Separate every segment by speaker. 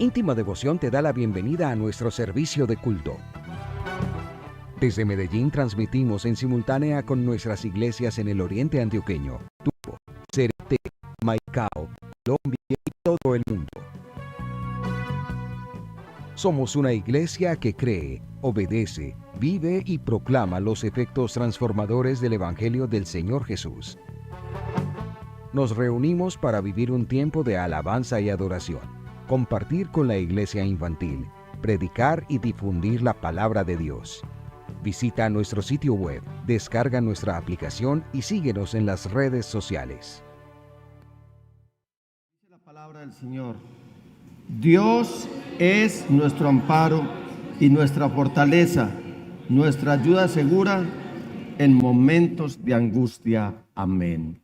Speaker 1: Íntima Devoción te da la bienvenida a nuestro servicio de culto. Desde Medellín transmitimos en simultánea con nuestras iglesias en el oriente antioqueño, Tubo, Cereté, Maicao, Colombia y todo el mundo. Somos una iglesia que cree, obedece, vive y proclama los efectos transformadores del Evangelio del Señor Jesús. Nos reunimos para vivir un tiempo de alabanza y adoración, compartir con la iglesia infantil, predicar y difundir la palabra de Dios. Visita nuestro sitio web, descarga nuestra aplicación y síguenos en las redes sociales.
Speaker 2: Dice la palabra del Señor: Dios es nuestro amparo y nuestra fortaleza, nuestra ayuda segura en momentos de angustia. Amén.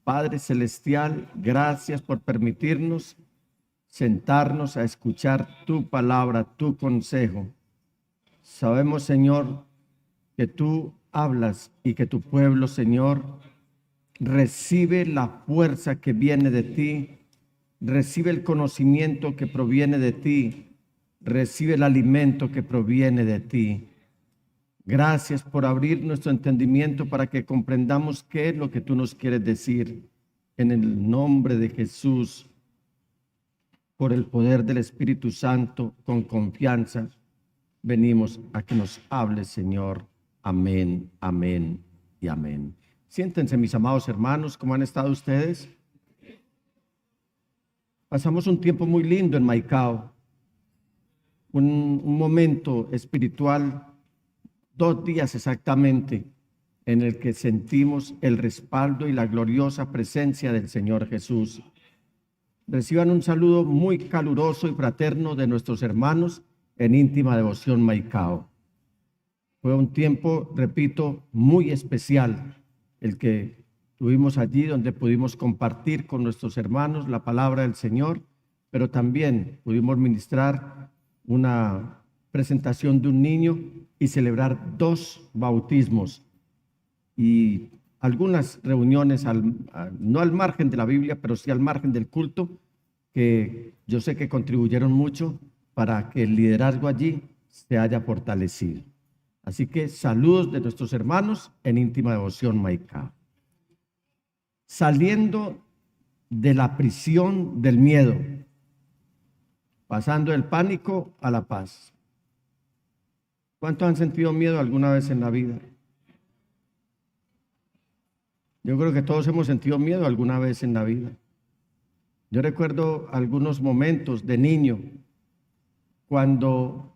Speaker 2: Padre Celestial, gracias por permitirnos sentarnos a escuchar tu palabra, tu consejo. Sabemos, Señor, que tú hablas y que tu pueblo, Señor, recibe la fuerza que viene de ti, recibe el conocimiento que proviene de ti, recibe el alimento que proviene de ti. Gracias por abrir nuestro entendimiento para que comprendamos qué es lo que tú nos quieres decir. En el nombre de Jesús, por el poder del Espíritu Santo, con confianza, venimos a que nos hables, Señor. Amén, amén y amén. Siéntense, mis amados hermanos. ¿Cómo han estado ustedes? Pasamos un tiempo muy lindo en Maicao, un momento espiritual, 2 días exactamente, en el que sentimos el respaldo y la gloriosa presencia del Señor Jesús. Reciban un saludo muy caluroso y fraterno de nuestros hermanos en Íntima Devoción Maicao. Fue un tiempo, repito, muy especial el que tuvimos allí, donde pudimos compartir con nuestros hermanos la palabra del Señor, pero también pudimos ministrar una presentación de un niño y celebrar 2 bautismos y algunas reuniones, no al margen de la Biblia, pero sí al margen del culto, que yo sé que contribuyeron mucho para que el liderazgo allí se haya fortalecido. Así que saludos de nuestros hermanos en Íntima Devoción Maicao. Saliendo de la prisión del miedo, pasando del pánico a la paz. ¿Cuántos han sentido miedo alguna vez en la vida? Yo creo que todos hemos sentido miedo alguna vez en la vida. Yo recuerdo algunos momentos de niño cuando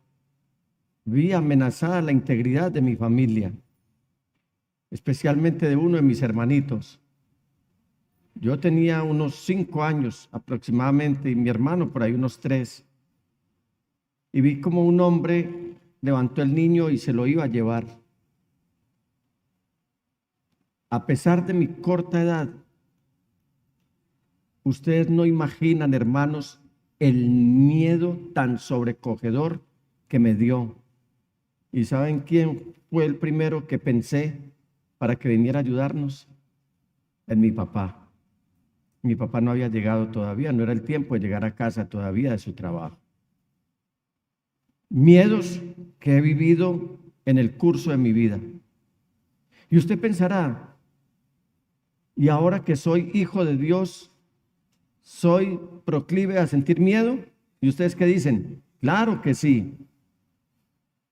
Speaker 2: vi amenazada la integridad de mi familia, especialmente de uno de mis hermanitos. Yo tenía unos 5 años aproximadamente y mi hermano por ahí unos 3. Y vi como un hombre levantó el niño y se lo iba a llevar. A pesar de mi corta edad, ustedes no imaginan, hermanos, el miedo tan sobrecogedor que me dio. ¿Y saben quién fue el primero que pensé para que viniera a ayudarnos? En mi papá. Mi papá no había llegado todavía, no era el tiempo de llegar a casa todavía de su trabajo. Miedos que he vivido en el curso de mi vida. Y usted pensará, ¿y ahora que soy hijo de Dios, soy proclive a sentir miedo? ¿Y ustedes qué dicen? Claro que sí.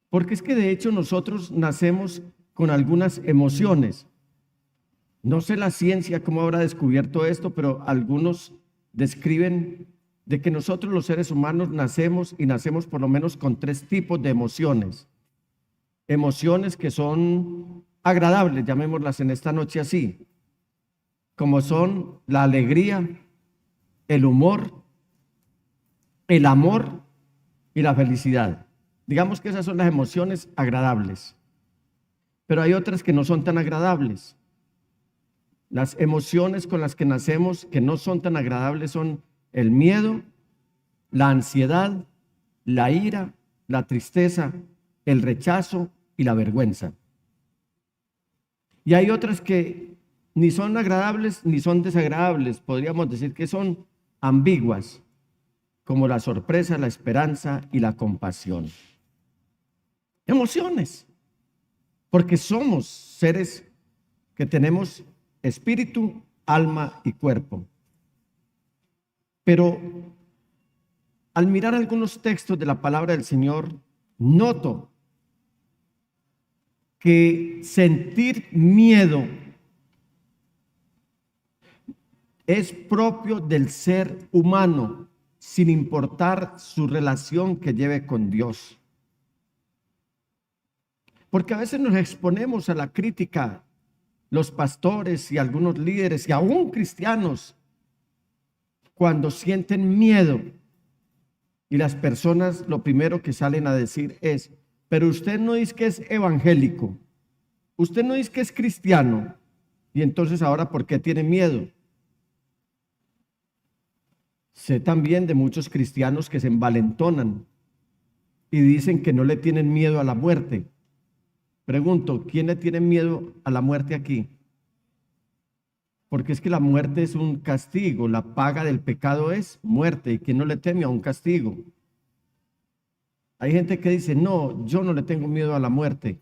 Speaker 2: Porque es que de hecho nosotros nacemos con algunas emociones. No sé la ciencia cómo habrá descubierto esto, pero algunos describen de que nosotros los seres humanos nacemos por lo menos con 3 tipos de emociones. Emociones que son agradables, llamémoslas en esta noche así, como son la alegría, el humor, el amor y la felicidad. Digamos que esas son las emociones agradables. Pero hay otras que no son tan agradables. Las emociones con las que nacemos que no son tan agradables son el miedo, la ansiedad, la ira, la tristeza, el rechazo y la vergüenza. Y hay otras que ni son agradables ni son desagradables, podríamos decir que son ambiguas. como la sorpresa, la esperanza y la compasión. Emociones, porque somos seres que tenemos espíritu, alma y cuerpo. Pero al mirar algunos textos de la palabra del Señor, noto que sentir miedo es propio del ser humano, sin importar su relación que lleve con Dios. Porque a veces nos exponemos a la crítica, los pastores y algunos líderes y aún cristianos, cuando sienten miedo. Y las personas lo primero que salen a decir es: pero usted no dice que es evangélico, usted no dice que es cristiano, y entonces ahora ¿por qué tiene miedo? Sé también de muchos cristianos que se envalentonan y dicen que no le tienen miedo a la muerte. Pregunto, ¿quién le tiene miedo a la muerte aquí? Porque es que la muerte es un castigo, la paga del pecado es muerte, y ¿quién no le teme a un castigo? Hay gente que dice: no, yo no le tengo miedo a la muerte,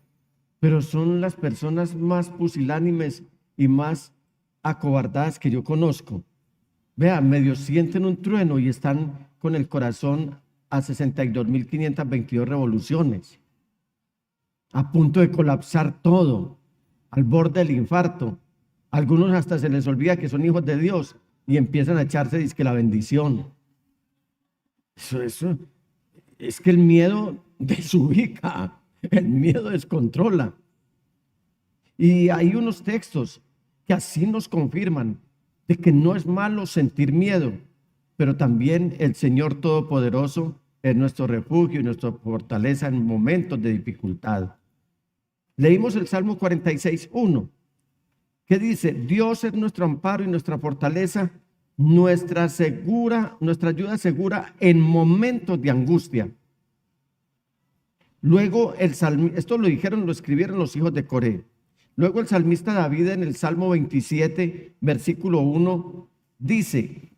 Speaker 2: pero son las personas más pusilánimes y más acobardadas que yo conozco. Vean, medio sienten un trueno y están con el corazón a 62.522 revoluciones, a punto de colapsar todo, al borde del infarto. Algunos hasta se les olvida que son hijos de Dios y empiezan a echarse dizque la bendición. Eso, es que el miedo desubica, el miedo descontrola. Y hay unos textos que así nos confirman de que no es malo sentir miedo, pero también el Señor Todopoderoso es nuestro refugio y nuestra fortaleza en momentos de dificultad. Leímos el Salmo 46:1, que dice: Dios es nuestro amparo y nuestra fortaleza, nuestra ayuda segura en momentos de angustia. Luego esto lo escribieron los hijos de Coré. Luego el salmista David en el Salmo 27, versículo 1, dice: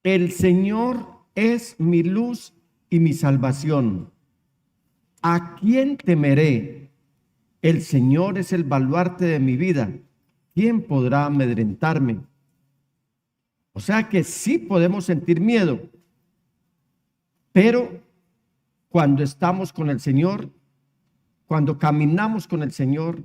Speaker 2: el Señor es mi luz y mi salvación. ¿A quién temeré? El Señor es el baluarte de mi vida. ¿Quién podrá amedrentarme? O sea que sí podemos sentir miedo, pero cuando estamos con el Señor, cuando caminamos con el Señor,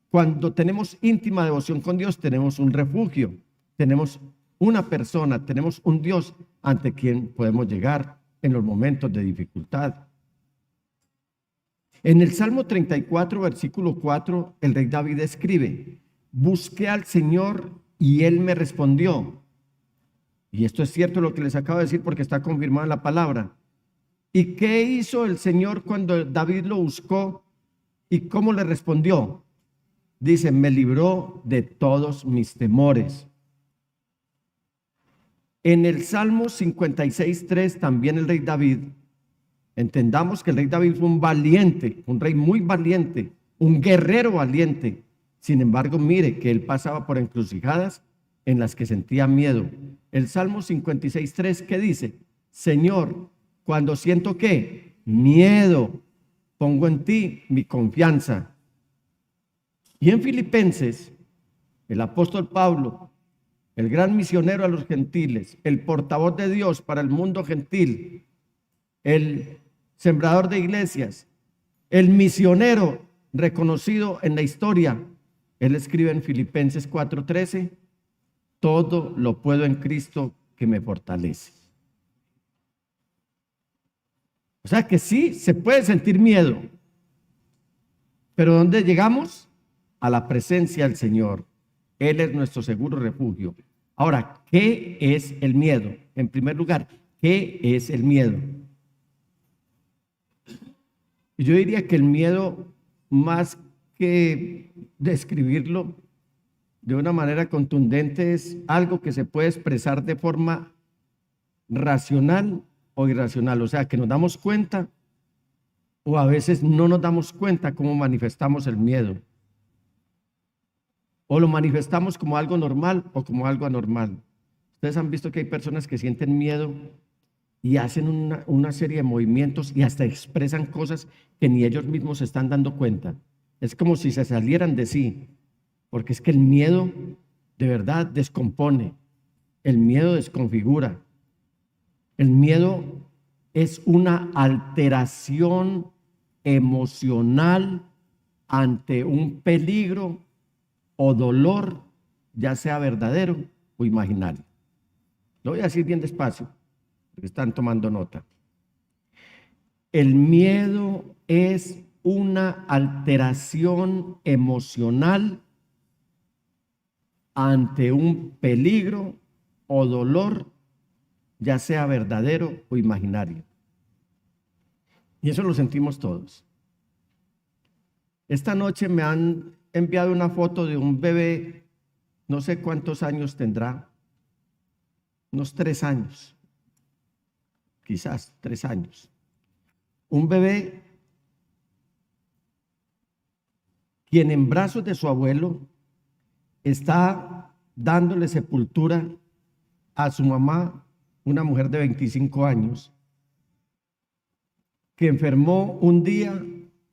Speaker 2: cuando tenemos íntima devoción con Dios, tenemos un refugio, tenemos una persona, tenemos un Dios ante quien podemos llegar en los momentos de dificultad. En el Salmo 34, versículo 4, el rey David escribe: busqué al Señor y Él me respondió. Y esto es cierto lo que les acabo de decir porque está confirmada en la palabra. ¿Y qué hizo el Señor cuando David lo buscó y cómo le respondió? Dice: me libró de todos mis temores. En el Salmo 56:3 también el rey David, entendamos que el rey David fue un valiente, un rey muy valiente, un guerrero valiente. Sin embargo, mire que él pasaba por encrucijadas en las que sentía miedo. El Salmo 56:3, ¿qué dice? Señor, cuando siento ¿qué? Miedo, pongo en ti mi confianza. Y en Filipenses, el apóstol Pablo, el gran misionero a los gentiles, el portavoz de Dios para el mundo gentil, el sembrador de iglesias, el misionero reconocido en la historia, él escribe en Filipenses 4:13: todo lo puedo en Cristo que me fortalece. O sea que sí, se puede sentir miedo, pero ¿dónde llegamos? A la presencia del Señor. Él es nuestro seguro refugio. Ahora, ¿qué es el miedo? En primer lugar, ¿qué es el miedo? Yo diría que el miedo, más que describirlo de una manera contundente, es algo que se puede expresar de forma racional o irracional. O sea, que nos damos cuenta o a veces no nos damos cuenta cómo manifestamos el miedo. O lo manifestamos como algo normal o como algo anormal. Ustedes han visto que hay personas que sienten miedo y hacen una serie de movimientos y hasta expresan cosas que ni ellos mismos se están dando cuenta. Es como si se salieran de sí, porque es que el miedo de verdad descompone, el miedo desconfigura, el miedo es una alteración emocional ante un peligro o dolor, ya sea verdadero o imaginario. Lo voy a decir bien despacio, porque están tomando nota. El miedo es una alteración emocional ante un peligro o dolor, ya sea verdadero o imaginario. Y eso lo sentimos todos. Esta noche me han enviado una foto de un bebé, no sé cuántos años tendrá, unos 3 años, quizás 3 años. Un bebé quien en brazos de su abuelo está dándole sepultura a su mamá, una mujer de 25 años, que enfermó un día,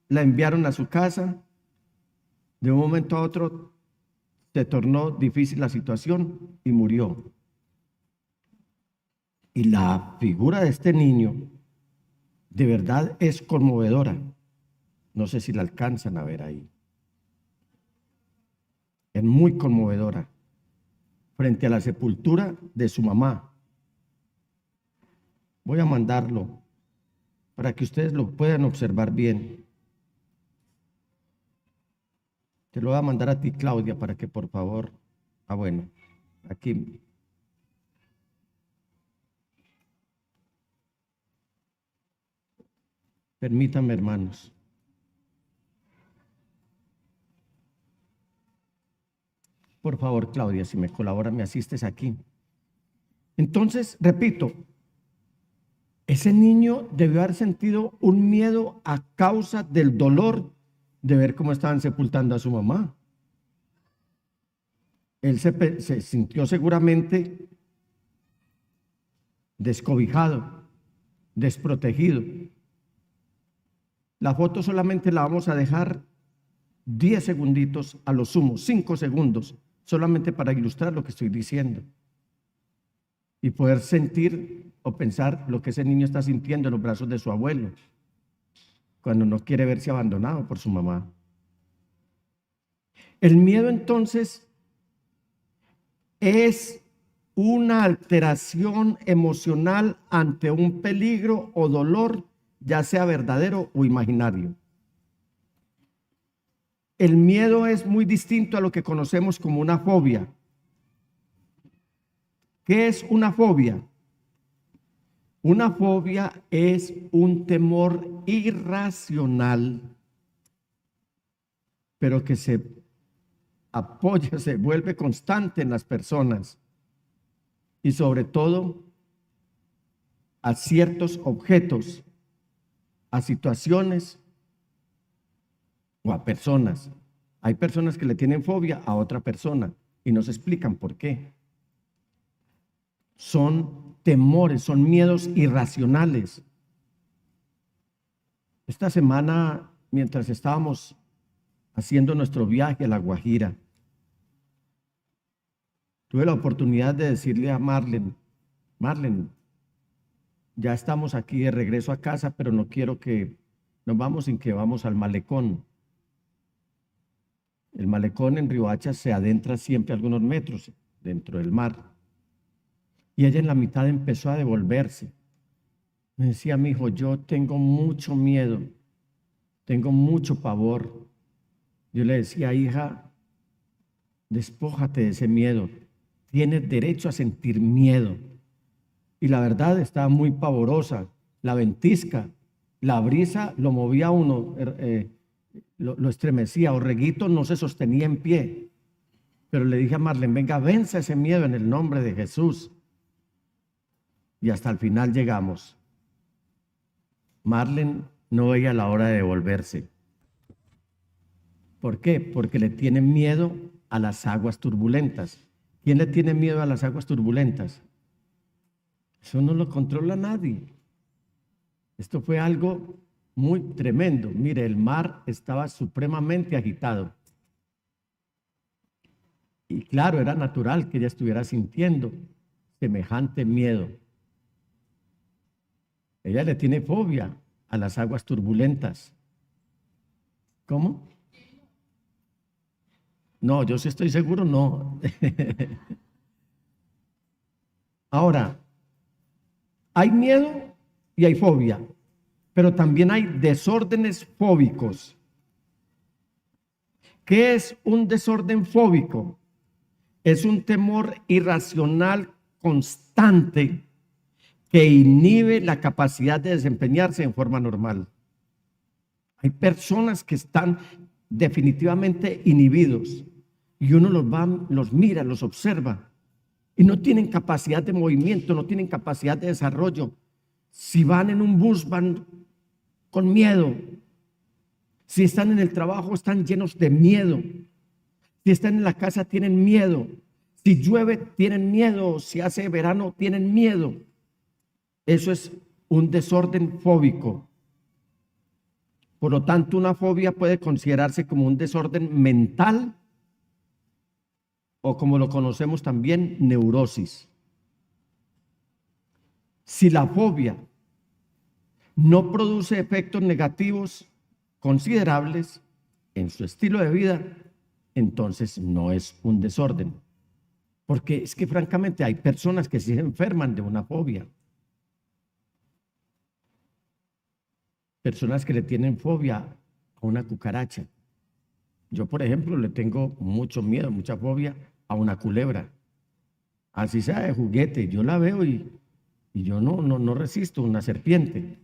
Speaker 2: la enviaron a su casa, de un momento a otro se tornó difícil la situación y murió. Y la figura de este niño de verdad es conmovedora. No sé si la alcanzan a ver ahí. Es muy conmovedora frente a la sepultura de su mamá. Voy a mandarlo para que ustedes lo puedan observar bien. Te lo voy a mandar a ti, Claudia, para que por favor... bueno, aquí. Permítanme, hermanos. Por favor, Claudia, si me colabora, me asistes aquí. Entonces, repito, ese niño debió haber sentido un miedo a causa del dolor de ver cómo estaban sepultando a su mamá. Él se sintió seguramente descobijado, desprotegido. La foto solamente la vamos a dejar 10 segunditos, a lo sumo 5 segundos, solamente para ilustrar lo que estoy diciendo y poder sentir o pensar lo que ese niño está sintiendo en los brazos de su abuelo cuando no quiere verse abandonado por su mamá. El miedo entonces es una alteración emocional ante un peligro o dolor, ya sea verdadero o imaginario. El miedo es muy distinto a lo que conocemos como una fobia. ¿Qué es una fobia? Una fobia es un temor irracional, pero que se apoya, se vuelve constante en las personas y sobre todo a ciertos objetos, a situaciones o a personas. Hay personas que le tienen fobia a otra persona y no se explican por qué. Son temores, son miedos irracionales. Esta semana, mientras estábamos haciendo nuestro viaje a La Guajira, tuve la oportunidad de decirle a Marlene, ya estamos aquí de regreso a casa, pero no quiero que nos vamos sin que vamos al malecón. El malecón en Riohacha se adentra siempre algunos metros dentro del mar. Y ella en la mitad empezó a devolverse. Me decía, mi hijo, yo tengo mucho miedo, tengo mucho pavor. Yo le decía, hija, despójate de ese miedo. Tienes derecho a sentir miedo. Y la verdad estaba muy pavorosa. La ventisca, la brisa lo movía a uno, lo estremecía. Orreguito no se sostenía en pie. Pero le dije a Marlene, venga, venza ese miedo en el nombre de Jesús. Y hasta el final llegamos. Marlene no veía la hora de devolverse. ¿Por qué? Porque le tiene miedo a las aguas turbulentas. ¿Quién le tiene miedo a las aguas turbulentas? Eso no lo controla nadie. Esto fue algo muy tremendo. Mire, el mar estaba supremamente agitado. Y claro, era natural que ella estuviera sintiendo semejante miedo. Ella le tiene fobia a las aguas turbulentas. ¿Cómo? No, yo sí estoy seguro, no. Ahora, hay miedo y hay fobia, pero también hay desórdenes fóbicos. ¿Qué es un desorden fóbico? Es un temor irracional constante que inhibe la capacidad de desempeñarse en forma normal. Hay personas que están definitivamente inhibidos y uno los mira, los observa y no tienen capacidad de movimiento, no tienen capacidad de desarrollo. Si van en un bus, van con miedo. Si están en el trabajo, están llenos de miedo. Si están en la casa, tienen miedo. Si llueve, tienen miedo. Si hace verano, tienen miedo. Eso es un desorden fóbico. Por lo tanto, una fobia puede considerarse como un desorden mental o, como lo conocemos también, neurosis. Si la fobia no produce efectos negativos considerables en su estilo de vida, entonces no es un desorden. Porque es que francamente hay personas que se enferman de una fobia. Personas que le tienen fobia a una cucaracha. Yo, por ejemplo, le tengo mucho miedo, mucha fobia a una culebra. Así sea de juguete, yo la veo y yo no resisto una serpiente.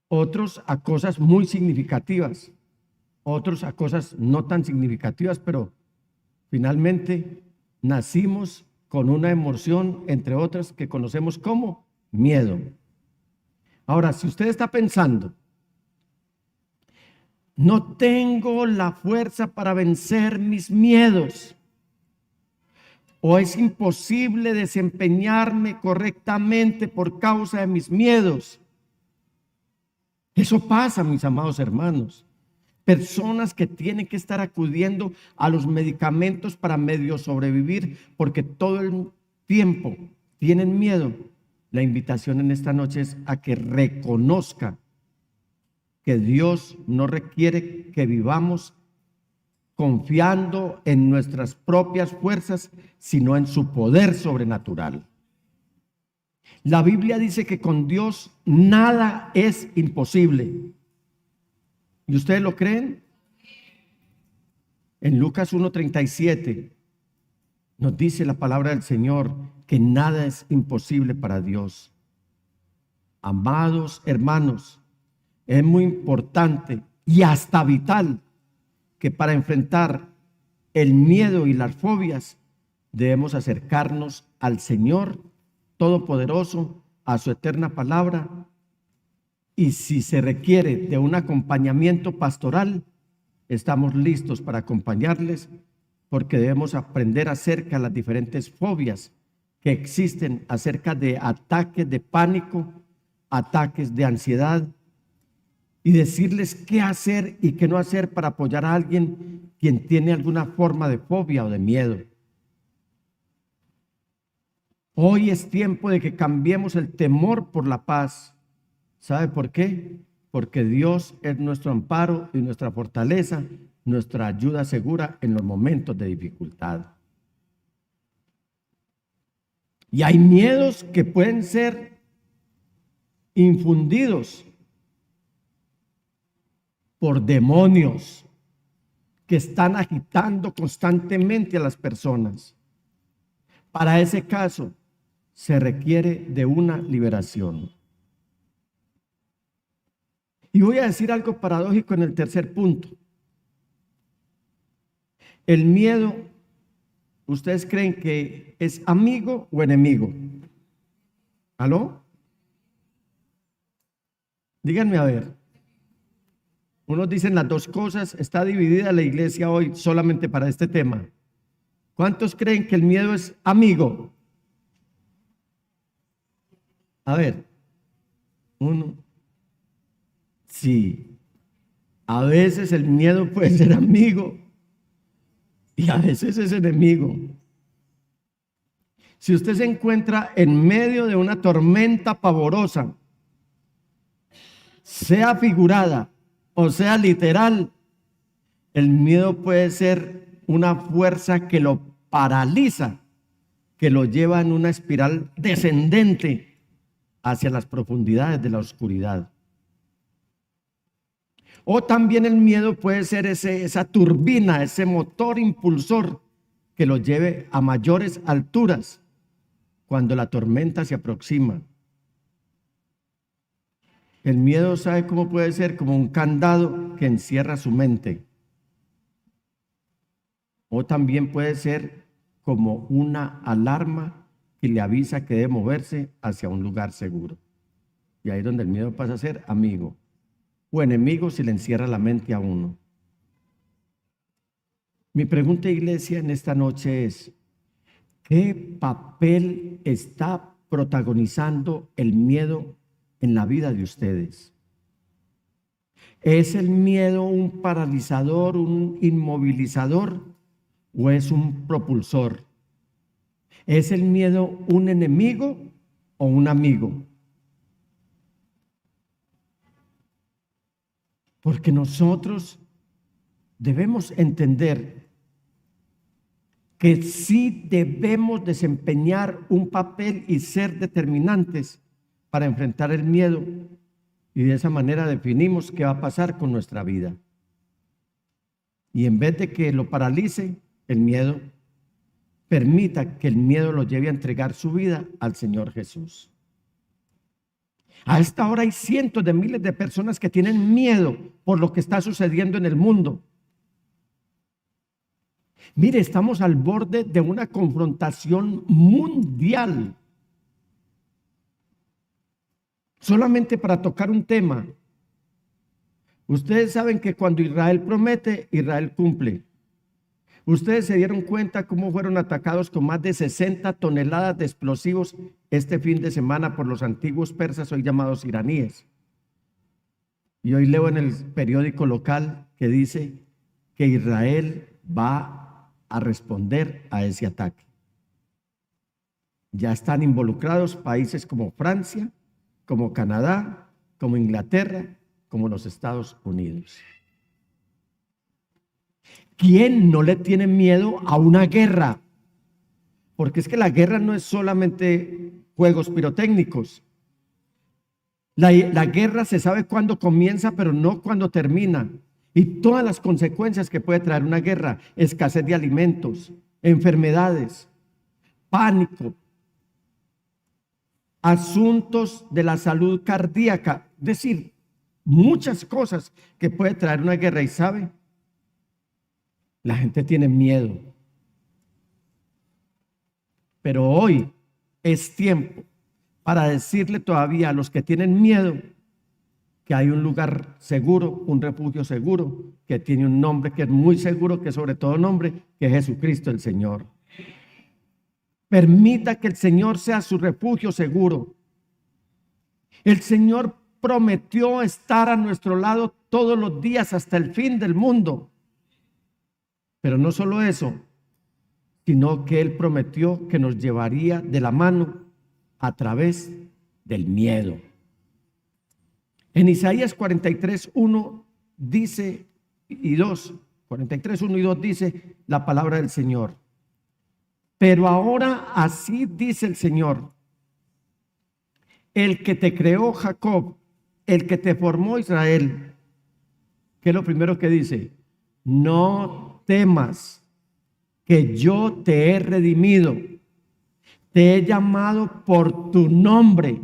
Speaker 2: Otros a cosas muy significativas, otros a cosas no tan significativas, pero finalmente nacimos con una emoción, entre otras, que conocemos como miedo. Ahora, si usted está pensando, no tengo la fuerza para vencer mis miedos, o es imposible desempeñarme correctamente por causa de mis miedos. Eso pasa, mis amados hermanos. Personas que tienen que estar acudiendo a los medicamentos para medio sobrevivir porque todo el tiempo tienen miedo. La invitación en esta noche es a que reconozca que Dios no requiere que vivamos confiando en nuestras propias fuerzas, sino en su poder sobrenatural. La Biblia dice que con Dios nada es imposible. ¿Y ustedes lo creen? En Lucas 1:37 nos dice la palabra del Señor que nada es imposible para Dios. Amados hermanos, es muy importante y hasta vital que para enfrentar el miedo y las fobias debemos acercarnos al Señor Todopoderoso, a su eterna palabra, y si se requiere de un acompañamiento pastoral, estamos listos para acompañarles, porque debemos aprender acerca de las diferentes fobias que existen, acerca de ataques de pánico, ataques de ansiedad, y decirles qué hacer y qué no hacer para apoyar a alguien quien tiene alguna forma de fobia o de miedo. Hoy es tiempo de que cambiemos el temor por la paz. ¿Sabe por qué? Porque Dios es nuestro amparo y nuestra fortaleza, nuestra ayuda segura en los momentos de dificultad. Y hay miedos que pueden ser infundidos por demonios que están agitando constantemente a las personas. Para ese caso, se requiere de una liberación. Y voy a decir algo paradójico en el tercer punto. El miedo, ¿ustedes creen que es amigo o enemigo? ¿Aló? Díganme a ver. Unos dicen las dos cosas. Está dividida la iglesia hoy solamente para este tema. ¿Cuántos creen que el miedo es amigo? A ver, uno, sí, a veces el miedo puede ser amigo y a veces es enemigo. Si usted se encuentra en medio de una tormenta pavorosa, sea figurada o sea literal, el miedo puede ser una fuerza que lo paraliza, que lo lleva en una espiral descendente hacia las profundidades de la oscuridad. O también el miedo puede ser esa turbina, ese motor impulsor que lo lleve a mayores alturas cuando la tormenta se aproxima. El miedo, ¿sabe cómo puede ser? Como un candado que encierra su mente. O también puede ser como una alarma que le avisa que debe moverse hacia un lugar seguro. Y ahí es donde el miedo pasa a ser amigo o enemigo si le encierra la mente a uno. Mi pregunta, iglesia, en esta noche es: ¿qué papel está protagonizando el miedo en la vida de ustedes? ¿Es el miedo un paralizador, un inmovilizador o es un propulsor? ¿Es el miedo un enemigo o un amigo? Porque nosotros debemos entender que sí debemos desempeñar un papel y ser determinantes para enfrentar el miedo, y de esa manera definimos qué va a pasar con nuestra vida. Y en vez de que lo paralice el miedo, permita que el miedo lo lleve a entregar su vida al Señor Jesús. A esta hora hay cientos de miles de personas que tienen miedo por lo que está sucediendo en el mundo. Mire, estamos al borde de una confrontación mundial. Solamente para tocar un tema. Ustedes saben que cuando Israel promete, Israel cumple. Ustedes se dieron cuenta cómo fueron atacados con más de 60 toneladas de explosivos este fin de semana por los antiguos persas, hoy llamados iraníes. Y hoy leo en el periódico local que dice que Israel va a responder a ese ataque. Ya están involucrados países como Francia, como Canadá, como Inglaterra, como los Estados Unidos. ¿Quién no le tiene miedo a una guerra? Porque es que la guerra no es solamente juegos pirotécnicos. La guerra se sabe cuándo comienza, pero no cuándo termina. Y todas las consecuencias que puede traer una guerra: escasez de alimentos, enfermedades, pánico, asuntos de la salud cardíaca, es decir, muchas cosas que puede traer una guerra. Y sabe, la gente tiene miedo. Pero hoy es tiempo para decirle todavía a los que tienen miedo que hay un lugar seguro, un refugio seguro, que tiene un nombre que es muy seguro, que es sobre todo nombre, que es Jesucristo el Señor. Permita que el Señor sea su refugio seguro. El Señor prometió estar a nuestro lado todos los días hasta el fin del mundo. Pero no solo eso, sino que Él prometió que nos llevaría de la mano a través del miedo. En Isaías 43:1 dice y 2, 43:1 y 2 dice la palabra del Señor: pero ahora así dice el Señor, el que te creó Jacob, el que te formó Israel. ¿Qué es lo primero que dice? No temas, que yo te he redimido, te he llamado por tu nombre,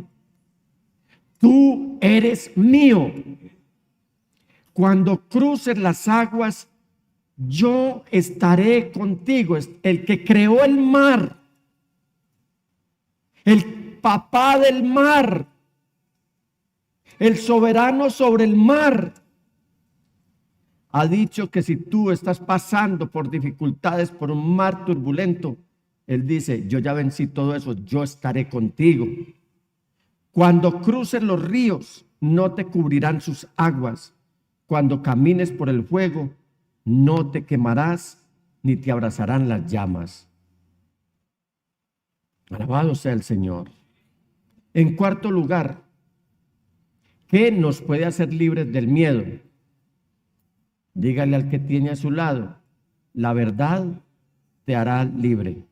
Speaker 2: tú eres mío. Cuando cruces las aguas, yo estaré contigo. El que creó el mar, el papá del mar, el soberano sobre el mar, ha dicho que si tú estás pasando por dificultades, por un mar turbulento, Él dice: yo ya vencí todo eso, yo estaré contigo. Cuando cruces los ríos, no te cubrirán sus aguas. Cuando camines por el fuego, no te quemarás, ni te abrazarán las llamas. Alabado sea el Señor. En cuarto lugar, ¿qué nos puede hacer libres del miedo? Dígale al que tiene a su lado, la verdad te hará libre.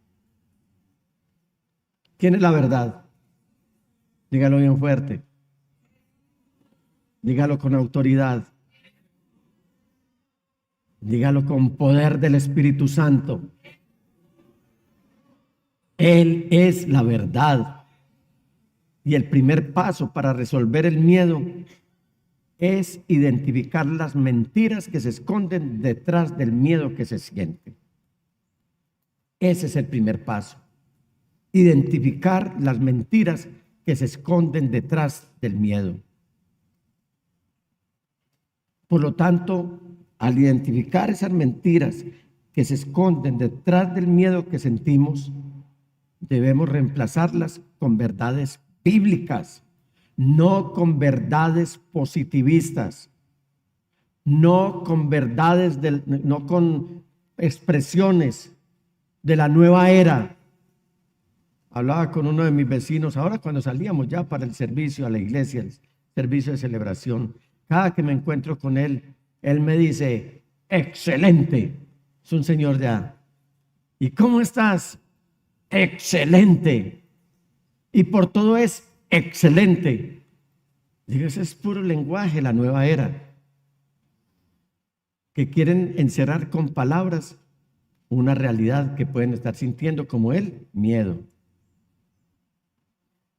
Speaker 2: ¿Quién es la verdad? Dígalo bien fuerte. Dígalo con autoridad. Dígalo con poder del Espíritu Santo. Él es la verdad. Y el primer paso para resolver el miedo es identificar las mentiras que se esconden detrás del miedo que se siente. Ese es el primer paso. Identificar las mentiras que se esconden detrás del miedo. Por lo tanto, al identificar esas mentiras que se esconden detrás del miedo que sentimos, debemos reemplazarlas con verdades bíblicas, no con verdades positivistas, no con verdades, no con expresiones de la nueva era. Hablaba con uno de mis vecinos ahora cuando salíamos ya para el servicio a la iglesia, el servicio de celebración. Cada que me encuentro con él, él me dice, excelente. Es un señor ya. ¿Y cómo estás? Excelente. Y por todo es excelente. Digo, ese es puro lenguaje, la nueva era. Que quieren encerrar con palabras una realidad que pueden estar sintiendo como el miedo.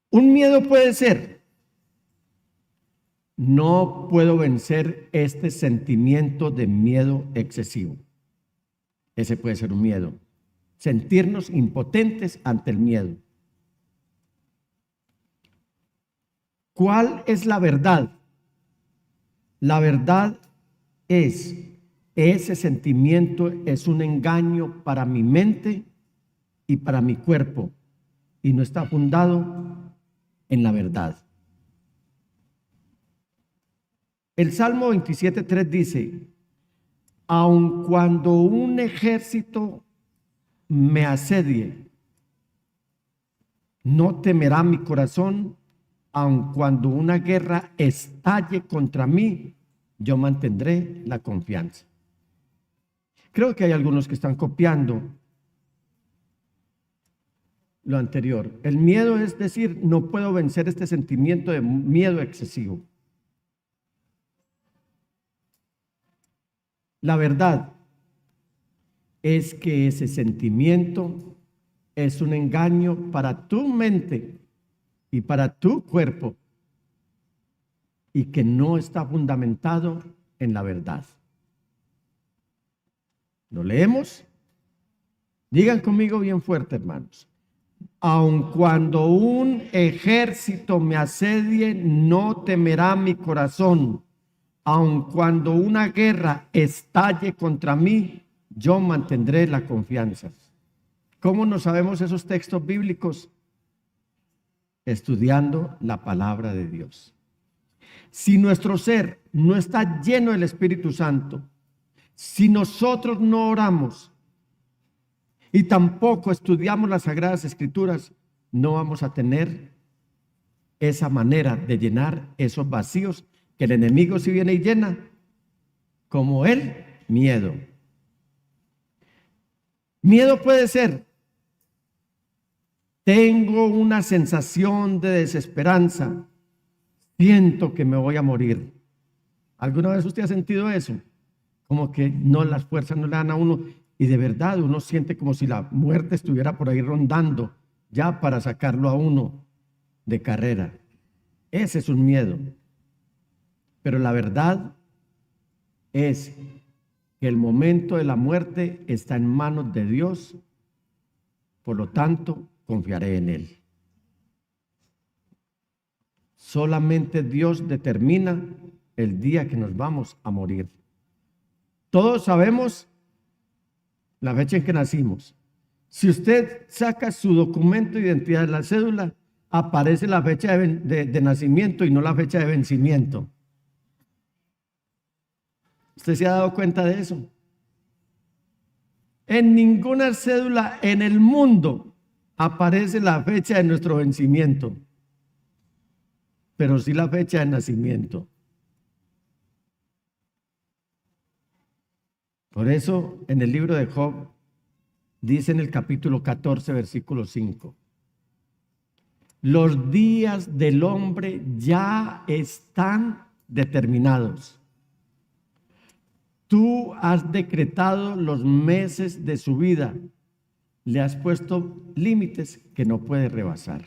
Speaker 2: Un miedo puede ser, no puedo vencer este sentimiento de miedo excesivo. Ese puede ser un miedo. Sentirnos impotentes ante el miedo. ¿Cuál es la verdad? La verdad es, ese sentimiento es un engaño para mi mente y para mi cuerpo y no está fundado en la verdad. El Salmo 27:3 dice, aun cuando un ejército me asedie, no temerá mi corazón, aun cuando una guerra estalle contra mí, yo mantendré la confianza. Creo que hay algunos que están copiando lo anterior. El miedo es decir, no puedo vencer este sentimiento de miedo excesivo. La verdad es que ese sentimiento es un engaño para tu mente y para tu cuerpo y que no está fundamentado en la verdad. ¿Lo leemos? Digan conmigo bien fuerte, hermanos. Aun cuando un ejército me asedie, no temerá mi corazón. Aun cuando una guerra estalle contra mí, yo mantendré la confianza. ¿Cómo no sabemos esos textos bíblicos? Estudiando la palabra de Dios. Si nuestro ser no está lleno del Espíritu Santo, si nosotros no oramos y tampoco estudiamos las Sagradas Escrituras, no vamos a tener esa manera de llenar esos vacíos que el enemigo sí viene y llena, como el miedo. Miedo puede ser, tengo una sensación de desesperanza, siento que me voy a morir. ¿Alguna vez usted ha sentido eso? Como que no, las fuerzas no le dan a uno y de verdad uno siente como si la muerte estuviera por ahí rondando ya para sacarlo a uno de carrera. Ese es un miedo. Pero la verdad es que el momento de la muerte está en manos de Dios, por lo tanto, confiaré en Él. Solamente Dios determina el día que nos vamos a morir. Todos sabemos la fecha en que nacimos. Si usted saca su documento de identidad, la cédula, aparece la fecha de nacimiento y no la fecha de vencimiento. ¿Usted se ha dado cuenta de eso? En ninguna cédula en el mundo aparece la fecha de nuestro vencimiento, pero sí la fecha de nacimiento. Por eso en el libro de Job dice en el capítulo 14, versículo 5, los días del hombre ya están determinados. Tú has decretado los meses de su vida. Le has puesto límites que no puede rebasar.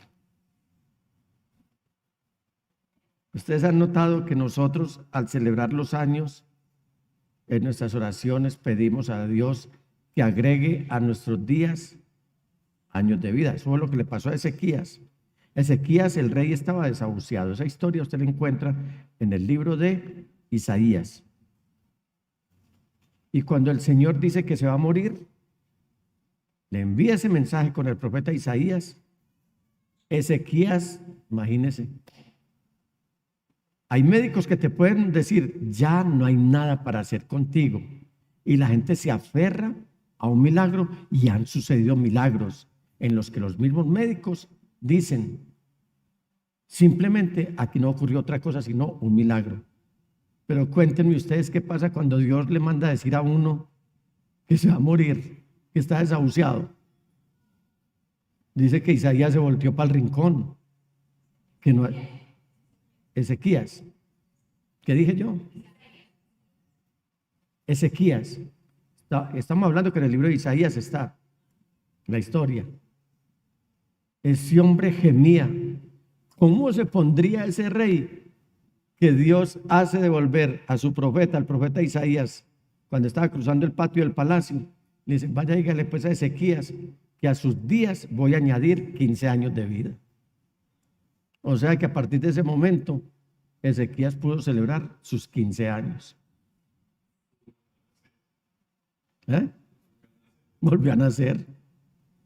Speaker 2: Ustedes han notado que nosotros, al celebrar los años, en nuestras oraciones pedimos a Dios que agregue a nuestros días años de vida. Eso fue lo que le pasó a Ezequías. Ezequías, el rey, estaba desahuciado. Esa historia usted la encuentra en el libro de Isaías. Y cuando el Señor dice que se va a morir, le envía ese mensaje con el profeta Isaías. Ezequías, imagínese, hay médicos que te pueden decir, ya no hay nada para hacer contigo. Y la gente se aferra a un milagro y han sucedido milagros en los que los mismos médicos dicen, simplemente aquí no ocurrió otra cosa sino un milagro. Pero cuéntenme ustedes qué pasa cuando Dios le manda a decir a uno que se va a morir, que está desahuciado. Dice que Isaías se volteó para el rincón, que no, Ezequías, ¿qué dije yo? Ezequías, estamos hablando que en el libro de Isaías está la historia. Ese hombre gemía. ¿Cómo se pondría ese rey que Dios hace devolver a su profeta, al profeta Isaías, cuando estaba cruzando el patio del palacio? Le dice, vaya, dígale pues a Ezequías que a sus días voy a añadir 15 años de vida. O sea que a partir de ese momento, Ezequías pudo celebrar sus 15 años. Volvió a nacer.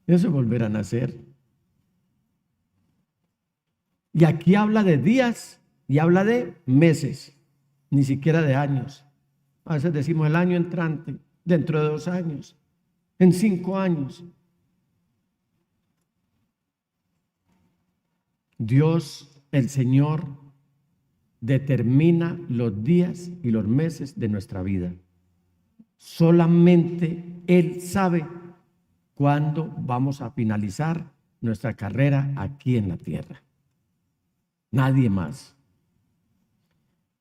Speaker 2: Eso es volver a nacer. Y aquí habla de días y habla de meses, ni siquiera de años. A veces decimos el año entrante, dentro de 2 años, en 5 años. Dios, el Señor, determina los días y los meses de nuestra vida. Solamente Él sabe cuándo vamos a finalizar nuestra carrera aquí en la tierra. Nadie más.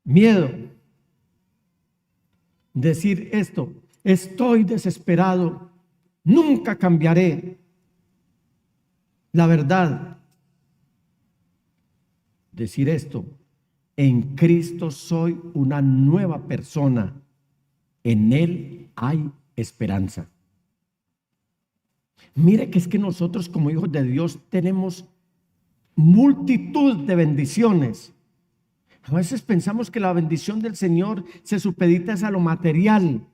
Speaker 2: Miedo. Decir esto, estoy desesperado, nunca cambiaré. La verdad. Decir esto, en Cristo soy una nueva persona, en Él hay esperanza. Mire que es que nosotros como hijos de Dios tenemos multitud de bendiciones. A veces pensamos que la bendición del Señor se supedita a lo material,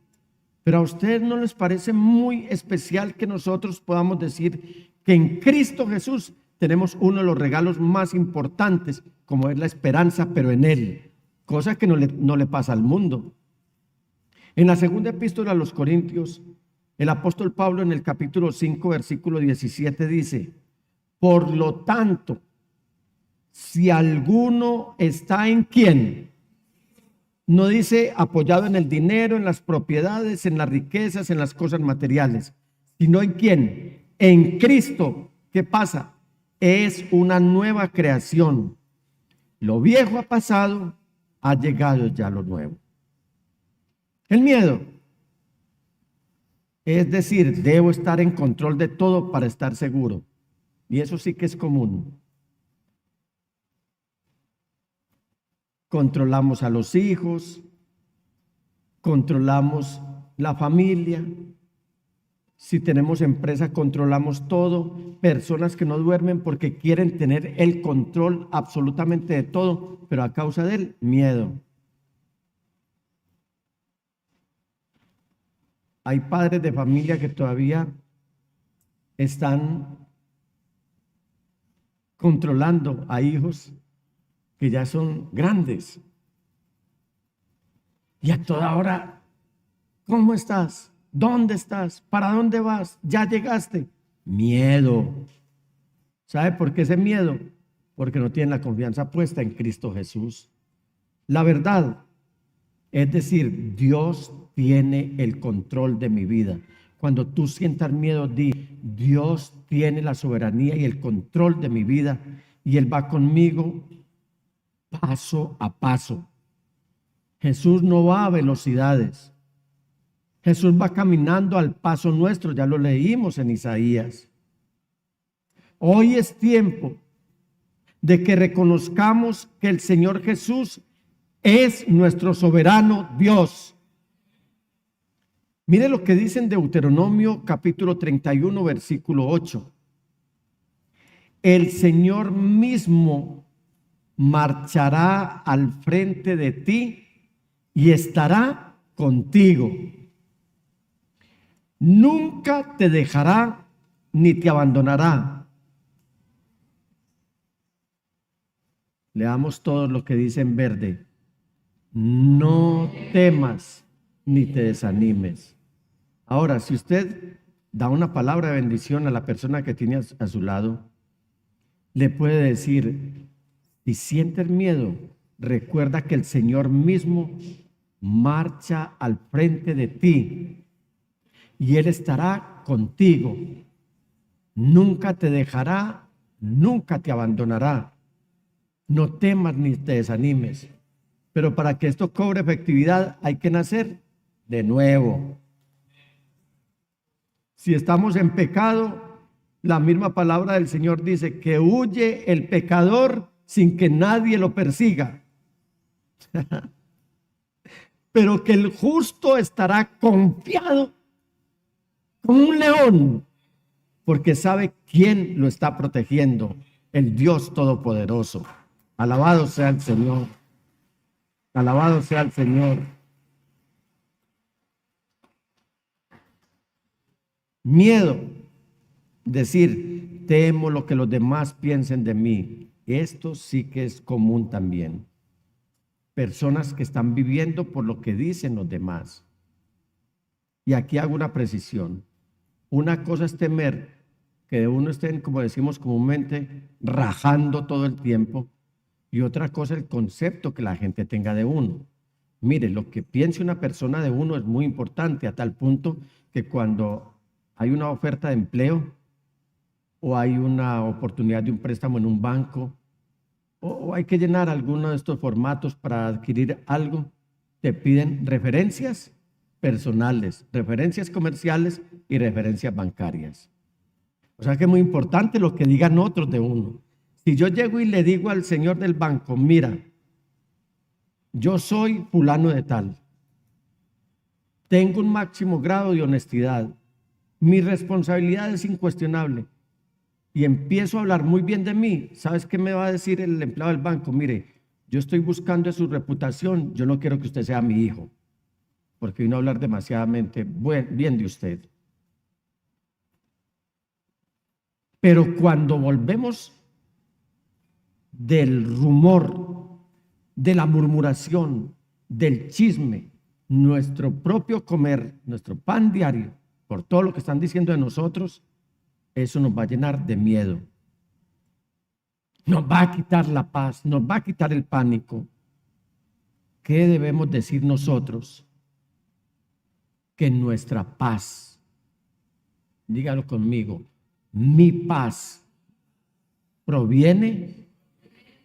Speaker 2: pero a ustedes no les parece muy especial que nosotros podamos decir que en Cristo Jesús tenemos uno de los regalos más importantes, como es la esperanza, pero en Él, cosa que no le pasa al mundo. En la segunda epístola a los Corintios, el apóstol Pablo en el capítulo 5, versículo 17 dice, por lo tanto, si alguno está en ¿quién? No dice apoyado en el dinero, en las propiedades, en las riquezas, en las cosas materiales, sino en ¿quién? En Cristo. ¿Qué pasa? Es una nueva creación. Lo viejo ha pasado, ha llegado ya lo nuevo. El miedo. Es decir, debo estar en control de todo para estar seguro. Y eso sí que es común. Controlamos a los hijos, controlamos la familia. Si tenemos empresa, controlamos todo. Personas que no duermen porque quieren tener el control absolutamente de todo, pero a causa del miedo. Hay padres de familia que todavía están controlando a hijos que ya son grandes. Y a toda hora, ¿cómo estás? ¿Dónde estás? ¿Para dónde vas? ¿Ya llegaste? Miedo. ¿Sabe por qué ese miedo? Porque no tienen la confianza puesta en Cristo Jesús. La verdad, es decir, Dios tiene el control de mi vida. Cuando tú sientas miedo, di, Dios tiene la soberanía y el control de mi vida y Él va conmigo paso a paso. Jesús no va a velocidades. Jesús va caminando al paso nuestro, ya lo leímos en Isaías. Hoy es tiempo de que reconozcamos que el Señor Jesús es nuestro soberano Dios. Mire lo que dice en Deuteronomio capítulo 31, versículo 8. El Señor mismo marchará al frente de ti y estará contigo. Nunca te dejará ni te abandonará. Leamos todo lo que dice en verde. No temas ni te desanimes. Ahora, si usted da una palabra de bendición a la persona que tiene a su lado, le puede decir, si sientes miedo, recuerda que el Señor mismo marcha al frente de ti y Él estará contigo. Nunca te dejará, nunca te abandonará. No temas ni te desanimes. Pero para que esto cobre efectividad hay que nacer de nuevo. Si estamos en pecado, la misma palabra del Señor dice que huye el pecador sin que nadie lo persiga. Pero que el justo estará confiado como un león, porque sabe quién lo está protegiendo, el Dios Todopoderoso. Alabado sea el Señor. Alabado sea el Señor. Miedo, decir, temo lo que los demás piensen de mí. Esto sí que es común también. Personas que están viviendo por lo que dicen los demás. Y aquí hago una precisión. Una cosa es temer que de uno estén, como decimos comúnmente, rajando todo el tiempo. Y otra cosa el concepto que la gente tenga de uno. Mire, lo que piense una persona de uno es muy importante a tal punto que cuando hay una oferta de empleo o hay una oportunidad de un préstamo en un banco o hay que llenar alguno de estos formatos para adquirir algo, te piden referencias personales, referencias comerciales y referencias bancarias. O sea que es muy importante lo que digan otros de uno. Si yo llego y le digo al señor del banco, mira, yo soy fulano de tal, tengo un máximo grado de honestidad, mi responsabilidad es incuestionable y empiezo a hablar muy bien de mí, ¿sabes qué me va a decir el empleado del banco? Mire, yo estoy buscando su reputación, yo no quiero que usted sea mi hijo, porque vino a hablar demasiadamente bien de usted. Pero cuando volvemos del rumor, de la murmuración, del chisme, nuestro propio comer, nuestro pan diario, por todo lo que están diciendo de nosotros, eso nos va a llenar de miedo. Nos va a quitar la paz, nos va a quitar el pánico. ¿Qué debemos decir nosotros? Que nuestra paz, dígalo conmigo, mi paz proviene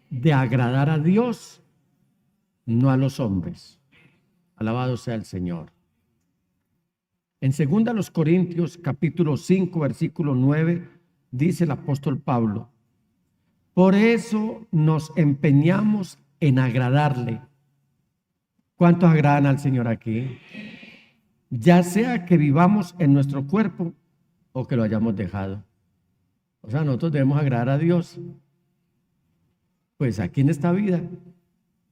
Speaker 2: de agradar a Dios, no a los hombres. Alabado sea el Señor. En 2 Corintios capítulo 5 versículo 9 dice el apóstol Pablo, por eso nos empeñamos en agradarle. ¿Cuántos agradan al Señor aquí? Ya sea que vivamos en nuestro cuerpo o que lo hayamos dejado. O sea, nosotros debemos agradar a Dios. Pues aquí en esta vida.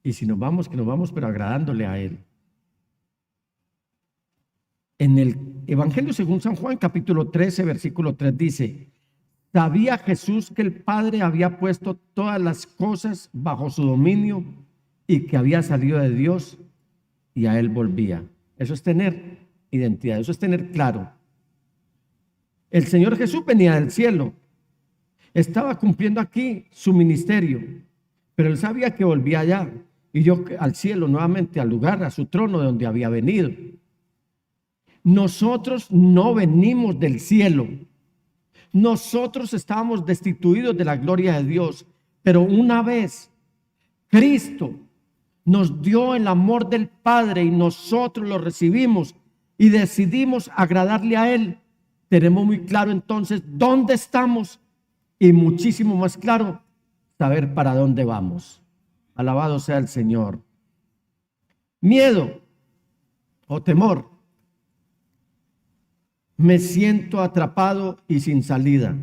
Speaker 2: Y si nos vamos, que nos vamos, pero agradándole a Él. En el Evangelio según San Juan, capítulo 13, versículo 3 dice, ¿Sabía Jesús que el Padre había puesto todas las cosas bajo su dominio y que había salido de Dios y a Él volvía? Eso es tener identidad, eso es tener claro. El Señor Jesús venía del cielo, estaba cumpliendo aquí su ministerio, pero Él sabía que volvía allá y yo al cielo nuevamente, al lugar, a su trono de donde había venido. Nosotros no venimos del cielo. Nosotros estábamos destituidos de la gloria de Dios, pero una vez Cristo nos dio el amor del Padre y nosotros lo recibimos y decidimos agradarle a Él, tenemos muy claro entonces dónde estamos y muchísimo más claro saber para dónde vamos. Alabado sea el Señor. Miedo o temor. Me siento atrapado y sin salida.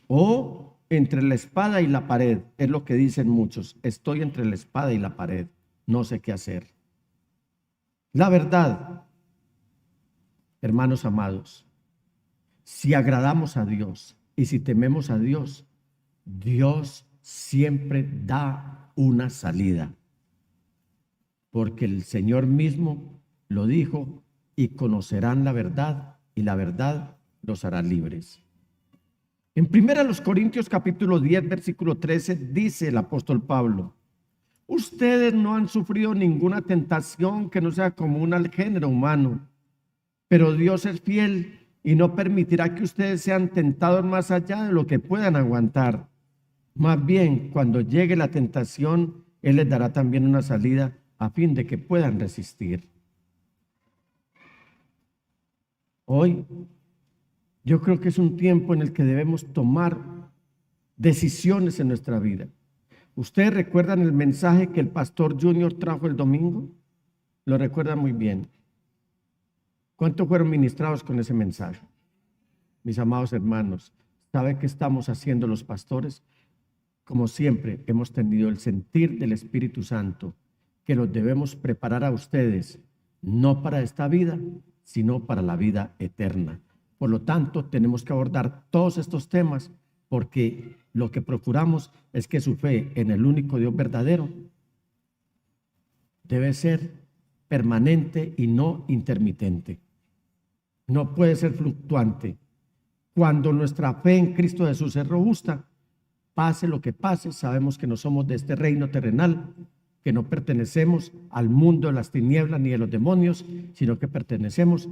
Speaker 2: O entre la espada y la pared. Es lo que dicen muchos. Estoy entre la espada y la pared. No sé qué hacer. La verdad, hermanos amados, si agradamos a Dios y si tememos a Dios, Dios siempre da una salida. Porque el Señor mismo lo dijo: y conocerán la verdad, y la verdad los hará libres. En 1 Corintios capítulo 10, versículo 13, dice el apóstol Pablo: ustedes no han sufrido ninguna tentación que no sea común al género humano, pero Dios es fiel y no permitirá que ustedes sean tentados más allá de lo que puedan aguantar. Más bien, cuando llegue la tentación, Él les dará también una salida a fin de que puedan resistir. Hoy yo creo que es un tiempo en el que debemos tomar decisiones en nuestra vida. ¿Ustedes recuerdan el mensaje que el pastor Junior trajo el domingo? Lo recuerdan muy bien. ¿Cuántos fueron ministrados con ese mensaje? Mis amados hermanos, ¿sabe qué estamos haciendo los pastores? Como siempre, hemos tenido el sentir del Espíritu Santo, que los debemos preparar a ustedes, no para esta vida, sino para la vida eterna. Por lo tanto, tenemos que abordar todos estos temas porque lo que procuramos es que su fe en el único Dios verdadero debe ser permanente y no intermitente. No puede ser fluctuante. Cuando nuestra fe en Cristo Jesús es robusta, pase lo que pase, sabemos que no somos de este reino terrenal, que no pertenecemos al mundo de las tinieblas ni de los demonios, sino que pertenecemos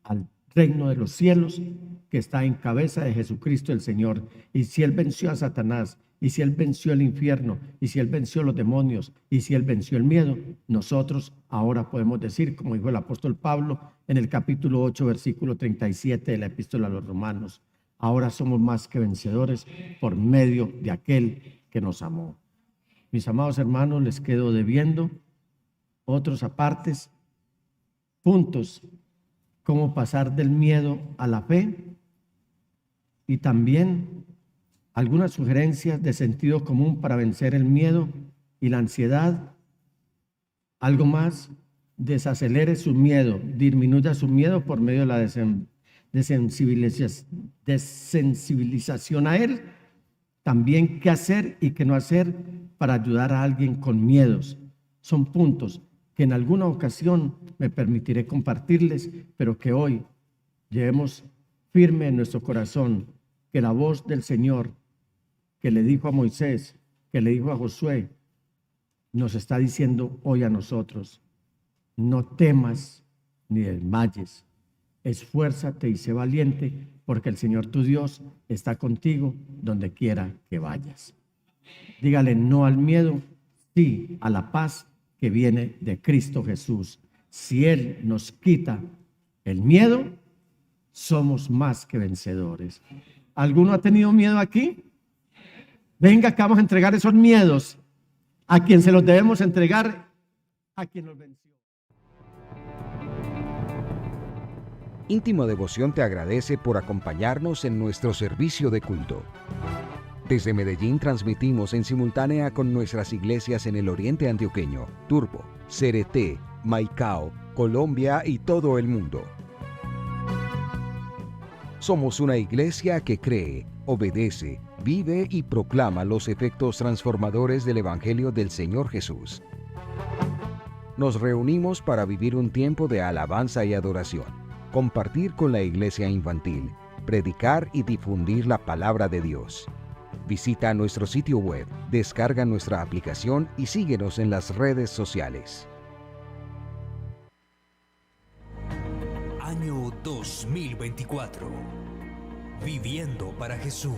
Speaker 2: al reino de los cielos que está en cabeza de Jesucristo el Señor. Y si Él venció a Satanás, y si Él venció el infierno, y si Él venció los demonios, y si Él venció el miedo, nosotros ahora podemos decir, como dijo el apóstol Pablo en el capítulo 8, versículo 37 de la epístola a los Romanos: ahora somos más que vencedores por medio de aquel que nos amó. Mis amados hermanos, les quedo debiendo otros apartes, puntos, cómo pasar del miedo a la fe y también algunas sugerencias de sentido común para vencer el miedo y la ansiedad. Algo más: desacelere su miedo, disminuya su miedo por medio de la desensibilización a él. También qué hacer y qué no hacer para ayudar a alguien con miedos. Son puntos que en alguna ocasión me permitiré compartirles, pero que hoy llevemos firme en nuestro corazón que la voz del Señor, que le dijo a Moisés, que le dijo a Josué, nos está diciendo hoy a nosotros: no temas ni desmayes, esfuérzate y sé valiente, porque el Señor tu Dios está contigo donde quiera que vayas. Dígale no al miedo, sí a la paz que viene de Cristo Jesús. Si Él nos quita el miedo, somos más que vencedores. ¿Alguno ha tenido miedo aquí? Venga, que vamos a entregar esos miedos a quien se los debemos entregar, a quien nos venció.
Speaker 1: Íntimo Devoción te agradece por acompañarnos en nuestro servicio de culto. Desde Medellín transmitimos en simultánea con nuestras iglesias en el Oriente Antioqueño, Turbo, Cereté, Maicao, Colombia y todo el mundo. Somos una iglesia que cree, obedece, vive y proclama los efectos transformadores del Evangelio del Señor Jesús. Nos reunimos para vivir un tiempo de alabanza y adoración, compartir con la iglesia infantil, predicar y difundir la palabra de Dios. Visita nuestro sitio web, descarga nuestra aplicación y síguenos en las redes sociales.
Speaker 3: Año 2024. Viviendo para Jesús.